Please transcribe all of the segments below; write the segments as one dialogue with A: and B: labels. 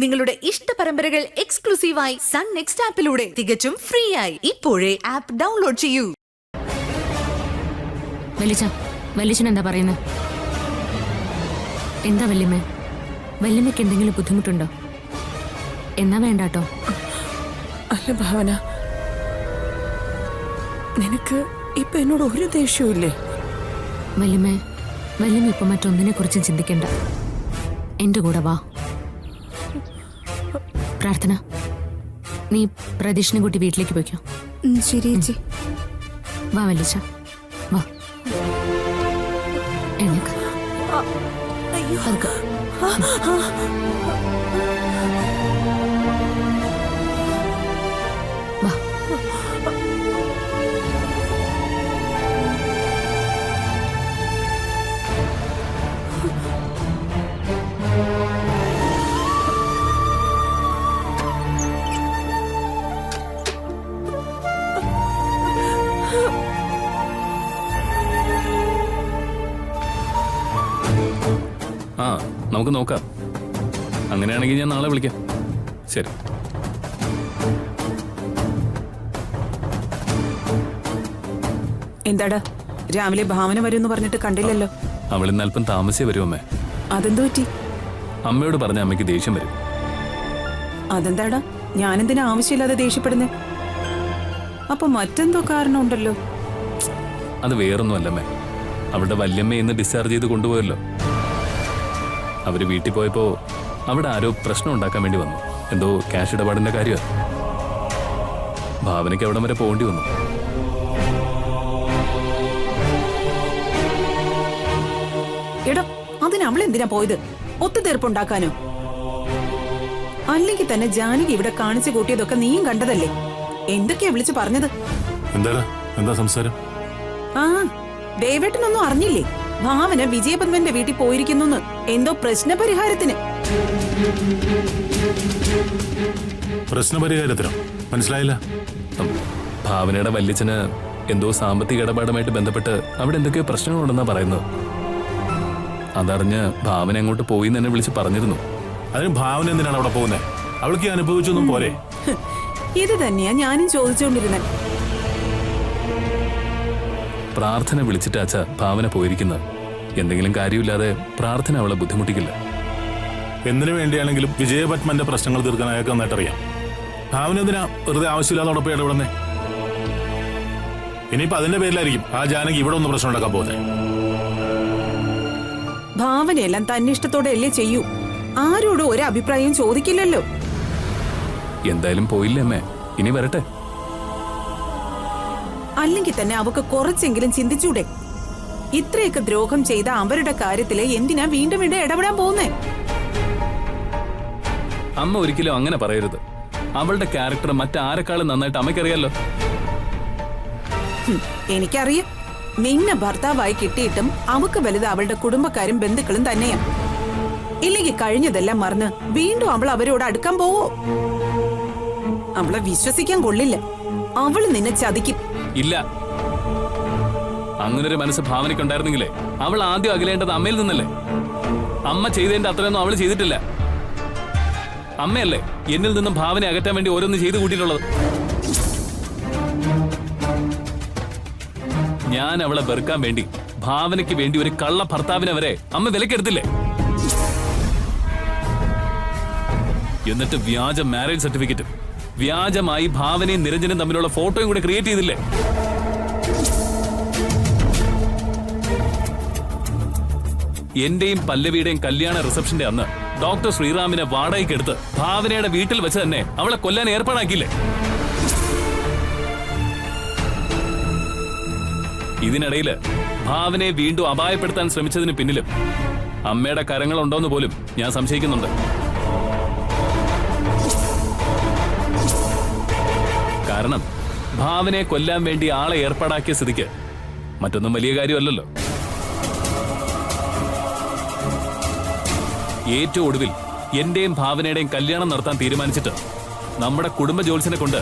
A: നിങ്ങളുടെ ഇഷ്ട പരമ്പരകൾ എക്സ്ക്ലൂസീവായി സൺ നെക്സ്റ്റ് ആപ്പിലൂടെ തികച്ചും ഫ്രീ ആയി ഇപ്പോഴേ ആപ്പ് ഡൗൺലോഡ് ചെയ്യൂ.
B: വലിച്ചൻ എന്താ പറയുന്നത്? എന്താ വല്യമ്മ? വല്യമ്മയ്ക്ക് എന്തെങ്കിലും ബുദ്ധിമുട്ടുണ്ടോ? എന്നാ വേണ്ടാട്ടോ.
C: അല്ല ഭാവന, നിനക്ക് ഇപ്പൊ എന്നോട് ഒരു ദേഷ്യവും ഇല്ലേ?
B: വല്യമ്മ ഇപ്പൊ മറ്റൊന്നിനെ കുറിച്ചും ചിന്തിക്കണ്ട. എന്റെ കൂടെ വാ. പ്രാർത്ഥന, നീ പ്രതീക്ഷനെ കൂട്ടി വീട്ടിലേക്ക് പോയിക്കോ.
C: ശരി ചേച്ചി.
B: വാ വലിച്ച, വാ. എഴുന്നേക്ക്. വാ.
D: ആ, നമുക്ക് നോക്കാം. അങ്ങനെയാണെങ്കിൽ ഞാൻ നാളെ വിളിക്കാം. ശരി.
C: എന്താടാ രാവിലെ ഭാവന വരുമെന്ന് പറഞ്ഞിട്ട് കണ്ടില്ലല്ലോ?
D: അവൾ ഇന്ന് അല്പം താമസിച്ചേ വരും അമ്മേ.
C: അതെന്തു പറ്റി?
D: അമ്മയോട് പറഞ്ഞ അമ്മയ്ക്ക് ദേഷ്യം വരും.
C: അതെന്താടാ ഞാനെന്തിനാ ആവശ്യമില്ലാതെ ദേഷ്യപ്പെടുന്നേ? അപ്പൊ മറ്റെന്തോ കാരണം ഉണ്ടല്ലോ.
D: അത് വേറൊന്നും അല്ലമ്മേ, അവളുടെ വല്യമ്മ ഇന്ന് ഡിസ്ചാർജ് ചെയ്ത് കൊണ്ടുപോയല്ലോ. അവര് വീട്ടിൽ പോയപ്പോ അവിടെ ആരോ പ്രശ്നം ഉണ്ടാക്കാൻ വേണ്ടി വന്നു. എന്തോ ക്യാഷ് ഇടപാടിന്റെ കാര്യമാണ്. ഭാവനയ്ക്ക് അവിടം വരെ പോകേണ്ടി വന്നു.
C: എടോ, അതിന് അവളെന്തിനാ പോയത്? ഒത്തുതീർപ്പുണ്ടാക്കാനോ? അല്ലെങ്കിൽ തന്നെ ജാനകി ഇവിടെ കാണിച്ചു കൂട്ടിയതൊക്കെ നീയും കണ്ടതല്ലേ? എന്തൊക്കെയാ വിളിച്ചു പറഞ്ഞത്?
D: എന്താ സംസാരം?
C: ആ, ദേവേട്ടനൊന്നും അറിഞ്ഞില്ലേ? ഭാവന വിജയപദ്മന്റെ വീട്ടിൽ പോയിരിക്കുന്നു. എന്തോ പ്രശ്നപരിഹാരത്തിന്.
E: പ്രശ്നപരിഹാരത്തിനോ? മനസ്സിലായില്ല.
D: ഭാവനയുടെ വല്യച്ഛന് എന്തോ സാമ്പത്തിക ഇടപാടുമായിട്ട് ബന്ധപ്പെട്ട് അവിടെ എന്തൊക്കെയോ പ്രശ്നങ്ങളുണ്ടെന്നാ പറയുന്നത്. അതറിഞ്ഞ് ഭാവന അങ്ങോട്ട് പോയി എന്ന് എന്നെ വിളിച്ച് പറഞ്ഞിരുന്നു.
E: അതിന് ഭാവന എന്തിനാണ് അവിടെ പോകുന്നത്? അവൾക്ക് അനുഭവിച്ചൊന്നും പോരെ?
C: ഇത് തന്നെയാ ഞാനും ചോദിച്ചുകൊണ്ടിരുന്നത്.
D: പ്രാർത്ഥന വിളിച്ചിട്ട് അച്ഛ ഭാവന പോയിരിക്കുന്നത്. എന്തെങ്കിലും കാര്യമില്ലാതെ പ്രാർത്ഥന അവളെ ബുദ്ധിമുട്ടിക്കില്ല.
E: എന്തിനു വേണ്ടിയാണെങ്കിലും വിജയപത്മന്റെ പ്രശ്നങ്ങൾ തീർക്കാൻ അയാൾക്ക് നന്നായിട്ടറിയാം. ഭാവന എന്തിനാ വെറുതെ ആവശ്യമില്ലാതോടൊപ്പം ഇടപെടുന്നേ? ഇനിയിപ്പോ അതിന്റെ പേരിലായിരിക്കും ആ ജാനകി ഇവിടെ ഒന്ന് പ്രശ്നം ഉണ്ടാക്കാൻ പോകുന്നത്.
C: ഭാവനയെല്ലാം തന്നിഷ്ടത്തോടെ അല്ലേ ചെയ്യൂ. ആരോടും ഒരു അഭിപ്രായം ചോദിക്കില്ലല്ലോ.
D: എന്തായാലും പോയില്ലേ അമ്മേ, ഇനി വരട്ടെ.
C: അല്ലെങ്കിൽ തന്നെ അവക്ക് കുറച്ചെങ്കിലും ചിന്തിച്ചൂടെ? ഇത്രയൊക്കെ ദ്രോഹം ചെയ്ത അവരുടെ കാര്യത്തില് എന്തിനാ വീണ്ടും വീണ്ടും ഇടപെടാൻ പോകുന്നേ?
D: അമ്മ ഒരിക്കലും അങ്ങനെ പറയരുത്. അവളുടെ ക്യാരക്ടർ മറ്റാരെക്കാളും നന്നായിട്ട് അമ്മയ്ക്കറിയാലോ.
C: എനിക്കറിയാം. നിന്നെ ഭർത്താവായി കിട്ടിയിട്ടും അവക്ക് വലുത് അവളുടെ കുടുംബക്കാരും ബന്ധുക്കളും തന്നെയാ. ഇല്ലെങ്കിൽ കഴിഞ്ഞതെല്ലാം മറന്ന് വീണ്ടും അവൾ അവരോട് അടുക്കാൻ പോവോ? അവളെ വിശ്വസിക്കാൻ കൊള്ളില്ല. അവള് നിന്നെ ചതിക്കും.
D: ഇല്ല, അങ്ങനൊരു മനസ്സ് ഭാവനയ്ക്കുണ്ടായിരുന്നെങ്കിലേ അവൾ ആദ്യം അകലേണ്ടത് അമ്മയിൽ നിന്നല്ലേ. അമ്മ ചെയ്തതിന്റെ അത്രയൊന്നും അവൾ ചെയ്തിട്ടില്ല. അമ്മയല്ലേ എന്നിൽ നിന്നും ഭാവന അകറ്റാൻ വേണ്ടി ഓരോന്ന് ചെയ്തു കൂട്ടിയിട്ടുള്ളത്. ഞാൻ അവളെ വെറുക്കാൻ വേണ്ടി ഭാവനയ്ക്ക് വേണ്ടി ഒരു കള്ള ഭർത്താവിനെ വരെ അമ്മ വിലക്കെടുത്തില്ലേ? എന്നിട്ട് വ്യാജ മാരേജ് സർട്ടിഫിക്കറ്റും വ്യാജമായി ഭാവനയും നിരഞ്ജനും തമ്മിലുള്ള ഫോട്ടോയും കൂടെ ക്രിയേറ്റ് ചെയ്തില്ലേ? എന്റെയും പല്ലവിയുടെയും കല്യാണ റിസപ്ഷന്റെ അന്ന് ഡോക്ടർ ശ്രീറാമിനെ വാടകയ്ക്കെടുത്ത് ഭാവനയുടെ വീട്ടിൽ വെച്ച് തന്നെ അവളെ കൊല്ലാൻ ഏർപ്പാടാക്കിയില്ലേ? ഇതിനിടയില് ഭാവനയെ വീണ്ടും അപായപ്പെടുത്താൻ ശ്രമിച്ചതിന് പിന്നിലും അമ്മയുടെ കരങ്ങളുണ്ടോന്ന് പോലും ഞാൻ സംശയിക്കുന്നുണ്ട്. കാരണം ഭാവനയെ കൊല്ലാൻ വേണ്ടി ആളെ ഏർപ്പാടാക്കിയ സ്ഥിതിക്ക് മറ്റൊന്നും വലിയ കാര്യമല്ലല്ലോ. ഏറ്റവും ഒടുവിൽ എന്റെയും ഭാവനയുടെയും കല്യാണം നടത്താൻ തീരുമാനിച്ചിട്ട് നമ്മുടെ കുടുംബ ജോത്സ്യനെ കൊണ്ട്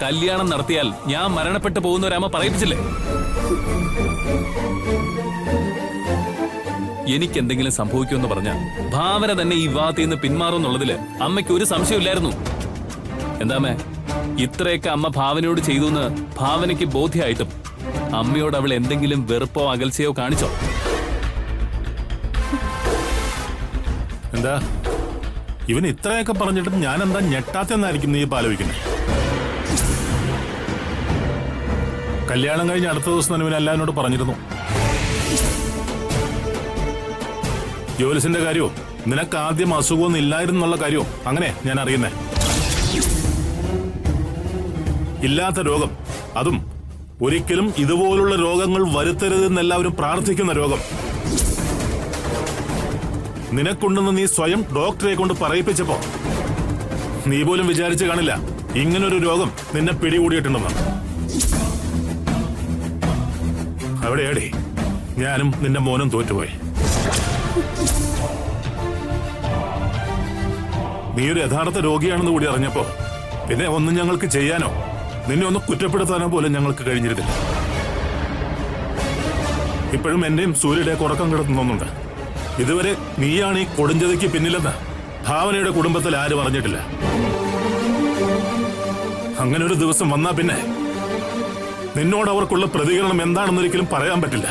D: കല്യാണം നടത്തിയാൽ ഞാൻ മരണപ്പെട്ടു പോകുന്ന ഒരമ്മ പറയിപ്പിച്ചില്ലേ? എനിക്ക് എന്തെങ്കിലും സംഭവിക്കുമെന്ന് പറഞ്ഞാൽ ഭാവന തന്നെ ഈ വിവാഹത്തിൽ നിന്ന് പിന്മാറുമെന്നുള്ളതില് അമ്മയ്ക്ക് ഒരു സംശയമില്ലായിരുന്നു. എന്താമേ, ഇത്രയൊക്കെ അമ്മ ഭാവനയോട് ചെയ്തു എന്ന് ഭാവനയ്ക്ക് ബോധ്യമായിട്ടും അമ്മയോട് അവൾ എന്തെങ്കിലും വെറുപ്പോ അകൽച്ചയോ കാണിച്ചോ?
E: എന്താ ഇവൻ ഇത്രയൊക്കെ പറഞ്ഞിട്ടും ഞാൻ എന്താ ഞെട്ടാത്തെന്നായിരിക്കും നീ ഇപ്പൊ ആലോചിക്കുന്നത്? കല്യാണം കഴിഞ്ഞ് അടുത്ത ദിവസം തന്നെ ഇവൻ എല്ലാവരോട് പറഞ്ഞിരുന്നു. ജോലിസിന്റെ കാര്യവും നിനക്ക് ആദ്യം അസുഖമൊന്നും ഇല്ലായിരുന്നുള്ള കാര്യവും അങ്ങനെ ഞാൻ അറിയുന്നേ. ഇല്ലാത്ത രോഗം, അതും ഒരിക്കലും ഇതുപോലുള്ള രോഗങ്ങൾ വരുത്തരുതെന്ന് എല്ലാവരും പ്രാർത്ഥിക്കുന്ന രോഗം നിനക്കുണ്ടെന്ന് നീ സ്വയം ഡോക്ടറെ കൊണ്ട് പറയിപ്പിച്ചപ്പോ നീ പോലും വിചാരിച്ചു കാണില്ല ഇങ്ങനൊരു രോഗം നിന്നെ പിടികൂടിയിട്ടുണ്ടെന്ന്. അവിടെയാടി ഞാനും നിന്റെ മോനും തോറ്റുപോയി. നീ ഒരു യഥാർത്ഥ രോഗിയാണെന്ന് കൂടി അറിഞ്ഞപ്പോ പിന്നെ ഒന്നും ഞങ്ങൾക്ക് ചെയ്യാനോ നിന്നെ ഒന്ന് കുറ്റപ്പെടുത്താനോ പോലും ഞങ്ങൾക്ക് കഴിഞ്ഞിരുന്നില്ല. ഇപ്പോഴും എന്റെയും സൂര്യയുടെയൊക്കെ ഉറക്കം കിടത്തുന്നുണ്ട്. ഇതുവരെ നീയാണ് ഈ കൊടുഞ്ചതയ്ക്ക് പിന്നിലെന്ന് ഭാവനയുടെ കുടുംബത്തിൽ ആരും അറിഞ്ഞിട്ടില്ല. അങ്ങനെ ഒരു ദിവസം വന്നാ പിന്നെ നിന്നോട് അവർക്കുള്ള പ്രതികരണം എന്താണെന്നൊരിക്കലും പറയാൻ പറ്റില്ല.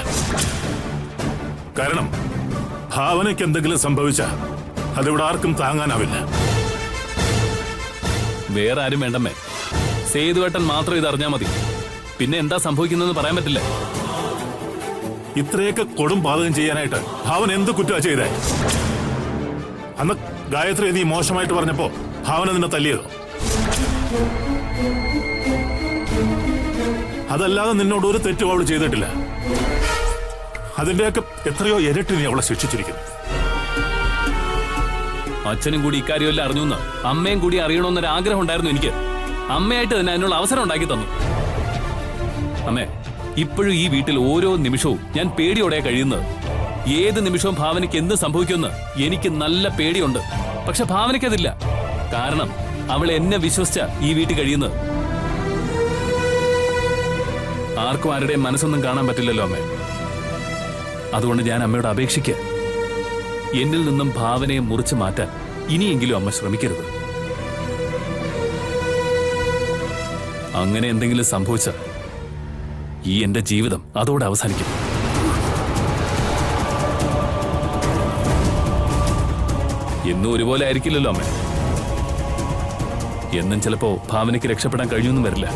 E: കാരണം ഭാവനയ്ക്ക് എന്തെങ്കിലും സംഭവിച്ചാൽ അതിവിടെ ആർക്കും താങ്ങാനാവില്ല.
D: വേറെ ആരും വേണ്ടമ്മേ, സേതുവേട്ടൻ മാത്രം ഇതറിഞ്ഞാ മതി. പിന്നെ എന്താ സംഭവിക്കുന്നതെന്ന് പറയാൻ പറ്റില്ല.
E: ഇത്രയൊക്കെ കൊടും പാതകം ചെയ്യാനായിട്ട് ഭാവന എന്ത് കുറ്റമാ ചെയ്തേ? അന്ന് ഗായത്രി നീ മോശമായിട്ട് പറഞ്ഞപ്പോ ഭാവന നിന്നെ തല്ലിയതോ? അതല്ലാതെ നിന്നോട് ഒരു തെറ്റും അവൾ ചെയ്തിട്ടില്ല. അതിന്റെയൊക്കെ എത്രയോ ഇരട്ടി നീ അവളെ ശിക്ഷിച്ചിരിക്കുന്നു.
D: അച്ഛനും കൂടി ഇക്കാര്യമെല്ലാം അറിഞ്ഞു, അമ്മയും കൂടി അറിയണമെന്നൊരു ആഗ്രഹം ഉണ്ടായിരുന്നു എനിക്ക്. അമ്മയായിട്ട് തന്നെ അതിനുള്ള അവസരം ഉണ്ടാക്കി തന്നു. അമ്മേ, ഇപ്പോഴും ഈ വീട്ടിൽ ഓരോ നിമിഷവും ഞാൻ പേടിയോടെ കഴിയുന്നത്. ഏത് നിമിഷവും ഭാവനയ്ക്ക് എന്ത് സംഭവിക്കുമെന്ന് എനിക്ക് നല്ല പേടിയുണ്ട്. പക്ഷെ ഭാവനയ്ക്കതില്ല. കാരണം അവൾ എന്നെ വിശ്വസിച്ച ഈ വീട്ടിൽ കഴിയുന്നത്. ആർക്കും ആരുടെയും മനസ്സൊന്നും കാണാൻ പറ്റില്ലല്ലോ അമ്മേ. അതുകൊണ്ട് ഞാൻ അമ്മയോട് അപേക്ഷിക്കുക, എന്നിൽ നിന്നും ഭാവനയെ മുറിച്ചു മാറ്റാൻ ഇനിയെങ്കിലും അമ്മ ശ്രമിക്കരുത്. അങ്ങനെ എന്തെങ്കിലും സംഭവിച്ചാൽ ഈ എന്റെ ജീവിതം അതോടെ അവസാനിക്കും. എന്നും ഒരുപോലെ ആയിരിക്കില്ലല്ലോ അമ്മ. എന്നും ചിലപ്പോ ഭാവനയ്ക്ക് രക്ഷപ്പെടാൻ കഴിയൊന്നും വരില്ല.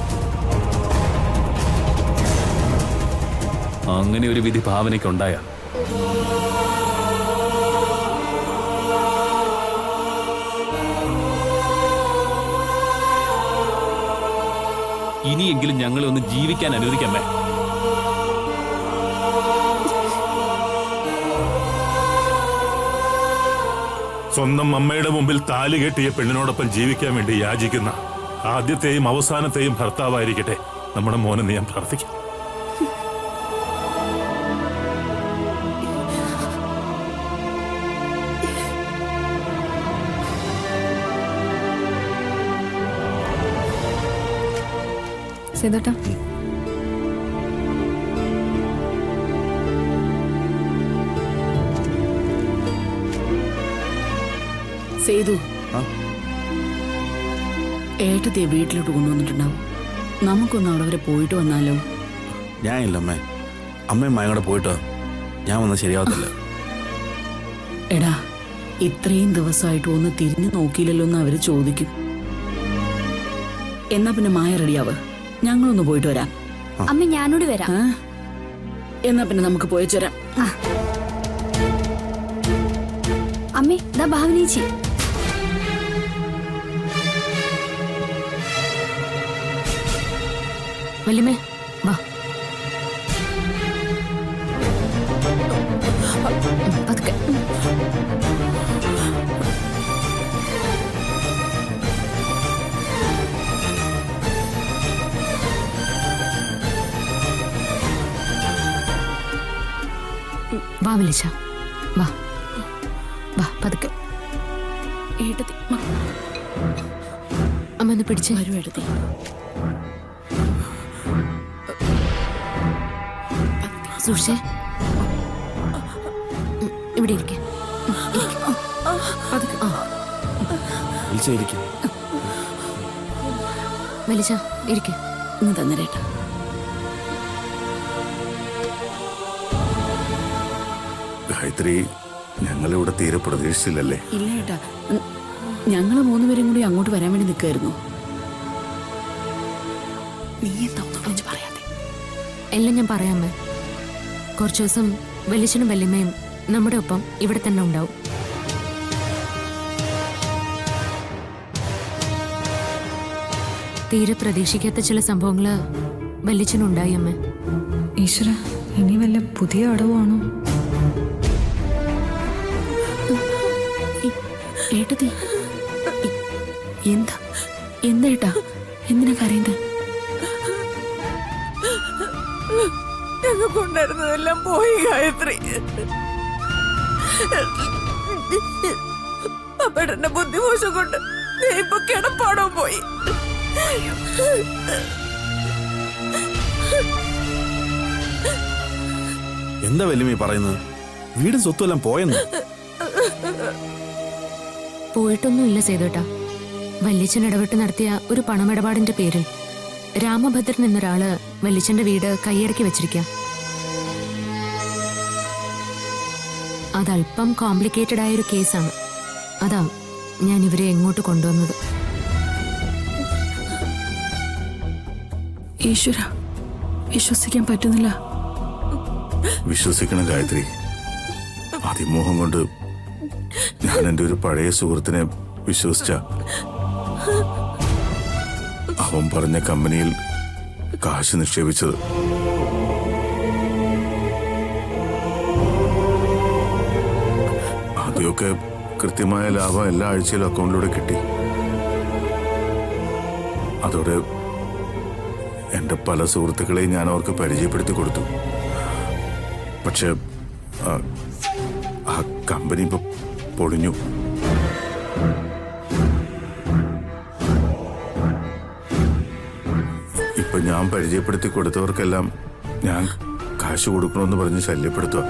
D: അങ്ങനെ ഒരു വിധി ഭാവനയ്ക്കുണ്ടായ ഇനിയെങ്കിലും ഞങ്ങളെ ഒന്ന് ജീവിക്കാൻ അനുവദിക്കമ്മേ.
E: സ്വന്തം അമ്മയുടെ മുമ്പിൽ താലി കെട്ടിയ പെണ്ണിനോടൊപ്പം ജീവിക്കാൻ വേണ്ടി യാചിക്കുന്ന ആദ്യത്തെയും അവസാനത്തെയും ഭർത്താവായിരിക്കട്ടെ നമ്മുടെ മോനെന്ന് ഞാൻ പ്രാർത്ഥിക്കാം.
B: സേതോട്ടാ,
F: സേതു, ഏട്ടത്തെ വീട്ടിലോട്ട് കൊണ്ടുവന്നിട്ടുണ്ടാവും. നമുക്കൊന്ന് അവിടെ വരെ പോയിട്ട് വന്നാലോ?
G: ഞാൻ ഇല്ല അമ്മേ, അമ്മയും മയങ്ങടെ പോയിട്ട് ഞാൻ വന്നാൽ ശരിയാവത്തില്ല.
F: എടാ, ഇത്രയും ദിവസമായിട്ട് ഒന്ന് തിരിഞ്ഞു നോക്കിയില്ലല്ലോ എന്ന് അവര് ചോദിക്കും. എന്നാ പിന്നെ മായ റെഡിയാവ്, ഞങ്ങളൊന്ന് പോയിട്ട് വരാം.
B: അമ്മ ഞാനോട് വരാം.
F: എന്നാ പിന്നെ നമുക്ക് പോയിച്ചു വരാം.
B: അമ്മേ, ദാ ഭാവനേച്ചി. വല്യമ്മേ, വാ. പതുക്കെ. വാ വിളിച്ച, വാ വാ പതുക്കെ.
F: ഏട്ടത്തി
B: അമ്മ ഒന്ന് പിടിച്ച്
F: വരും. ഏട്ടത്തി
B: സൂക്ഷിച്ചേ. ഇവിടെ ഇരിക്കെ.
G: വിളിച്ചിരിക്കും.
B: വലിച്ച ഇരിക്കെ.
F: ഇന്ന് തന്നേട്ടാ.
H: ഗായത്രി, ഞങ്ങളിവിടെ തീരെ പ്രതീക്ഷിച്ചില്ലല്ലേ?
F: ഇല്ല ഏട്ടാ, ഞങ്ങള് മൂന്നുപേരും കൂടി അങ്ങോട്ട് വരാൻ വേണ്ടി നിൽക്കായിരുന്നു. നീ എന്താ ഒന്നും വിളിച്ച് പറയാതെ?
B: എല്ലാം ഞാൻ പറയാമേ. കുറച്ചു ദിവസം വലിച്ചനും വല്യമ്മയും നമ്മുടെ ഒപ്പം ഇവിടെ തന്നെ ഉണ്ടാവും. തീരെ പ്രതീക്ഷിക്കാത്ത ചില സംഭവങ്ങള് വലിച്ചനുണ്ടായി അമ്മ.
I: ഈശ്വര, ഇനി വല്ല പുതിയ അടവാണോ?
F: ഏട്ടത്തി എന്താ ഏട്ടാ, എന്തിനാ കരയുന്നത്?
C: ഞങ്ങൾക്കുണ്ടായിരുന്നതെല്ലാം പോയി ഗായത്രി. അമ്മയുടെ ബുദ്ധിമോശം കൊണ്ട് ഇപ്പൊ കിടപ്പാടോ പോയി.
G: എന്താ വല്യമ്മ പറയുന്നത്? വീടും സ്വത്തുമെല്ലാം പോയെന്ന്.
B: പോയിട്ടൊന്നുമില്ല സേതുട്ടാ. വല്യച്ഛൻ ഇടപെട്ട് നടത്തിയ ഒരു പണമിടപാടിന്റെ പേരിൽ രാമഭദ്രൻ എന്നൊരാള് വല്യച്ഛന്റെ വീട് കൈയടക്കി വെച്ചിരിക്കാം. അതല്പം കോംപ്ലിക്കേറ്റഡ് ആയ ഒരു കേസാണ്. അതാ ഞാൻ ഇവരെ എങ്ങോട്ട് കൊണ്ടുവന്നത്.
F: ഈശ്വര, വിശ്വസിക്കാൻ പറ്റുന്നില്ല.
H: വിശ്വസിക്കണം ഗായത്രി. അതിമോഹം കൊണ്ട് ഞാൻ എൻ്റെ ഒരു പഴയ സുഹൃത്തിനെ വിശ്വസിച്ച അവൻ പറഞ്ഞ കമ്പനിയിൽ കാശ് നിക്ഷേപിച്ചത്. ആദ്യമൊക്കെ കൃത്യമായ ലാഭം എല്ലാ ആഴ്ചയിലും അക്കൗണ്ടിലൂടെ കിട്ടി. അതോടെ എൻ്റെ പല സുഹൃത്തുക്കളെയും ഞാൻ അവർക്ക് പരിചയപ്പെടുത്തി കൊടുത്തു. പക്ഷെ ആ കമ്പനി ഇപ്പൊ പൊളിഞ്ഞു. ഇപ്പൊ ഞാൻ പരിചയപ്പെടുത്തി കൊടുത്തവർക്കെല്ലാം ഞാൻ കാശ് കൊടുക്കണമെന്ന് പറഞ്ഞ് ശല്യപ്പെടുത്തുക.